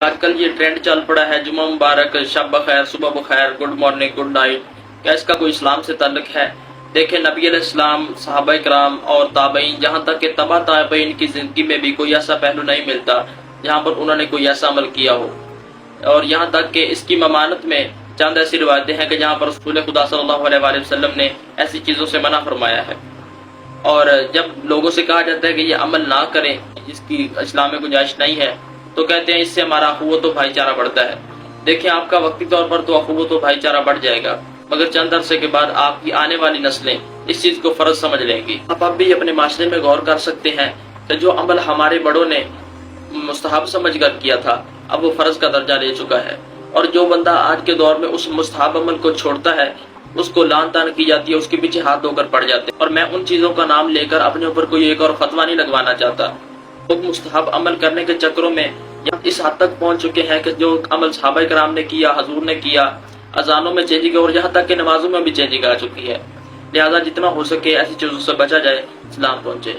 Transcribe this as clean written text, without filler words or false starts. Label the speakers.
Speaker 1: آج کل یہ ٹرینڈ چل پڑا ہے جمعہ مبارک، شب بخیر، صبح بخیر، گڈ مارننگ، گڈ نائٹ، کیا اس کا کوئی اسلام سے تعلق ہے؟ دیکھیں نبی علیہ السلام، صحابہ کرام اور تابعین، جہاں تک کہ تبع تابعین کی زندگی میں بھی کوئی ایسا پہلو نہیں ملتا جہاں پر انہوں نے کوئی ایسا عمل کیا ہو، اور یہاں تک کہ اس کی ممانت میں چند ایسی روایتیں ہیں کہ جہاں پر رسول خدا صلی اللہ علیہ وآلہ وسلم نے ایسی چیزوں سے منع فرمایا ہے۔ اور جب لوگوں سے کہا جاتا ہے کہ یہ عمل نہ کریں، اس کی اسلام میں گنجائش نہیں ہے، تو کہتے ہیں اس سے ہمارا اخوت و بھائی چارہ بڑھتا ہے۔ دیکھیں آپ کا وقتی طور پر تو اخوت و بھائی چارہ بڑھ جائے گا، مگر چند عرصے کے بعد آپ کی آنے والی نسلیں اس چیز کو فرض سمجھ لیں گی۔ اب بھی اپنے معاشرے میں غور کر سکتے ہیں کہ جو عمل ہمارے بڑوں نے مستحب سمجھ کر کیا تھا، اب وہ فرض کا درجہ لے چکا ہے، اور جو بندہ آج کے دور میں اس مستحب عمل کو چھوڑتا ہے، اس کو لعن طعن کی جاتی ہے، اس کے پیچھے ہاتھ دھو کر پڑ جاتے ہیں۔ اور میں ان چیزوں کا نام لے کر اپنے اوپر کوئی ایک اور فتویٰ نہیں لگوانا چاہتا۔ لوگ مستحب عمل کرنے کے چکروں میں اس حد تک پہنچ چکے ہیں کہ جو عمل صحابہ کرام نے کیا، حضور نے کیا، اذانوں میں چینجنگ اور یہاں تک کہ نمازوں میں بھی چینجنگ آ چکی ہے۔ لہٰذا جتنا ہو سکے ایسی چیزوں سے بچا جائے، اسلام پہنچے۔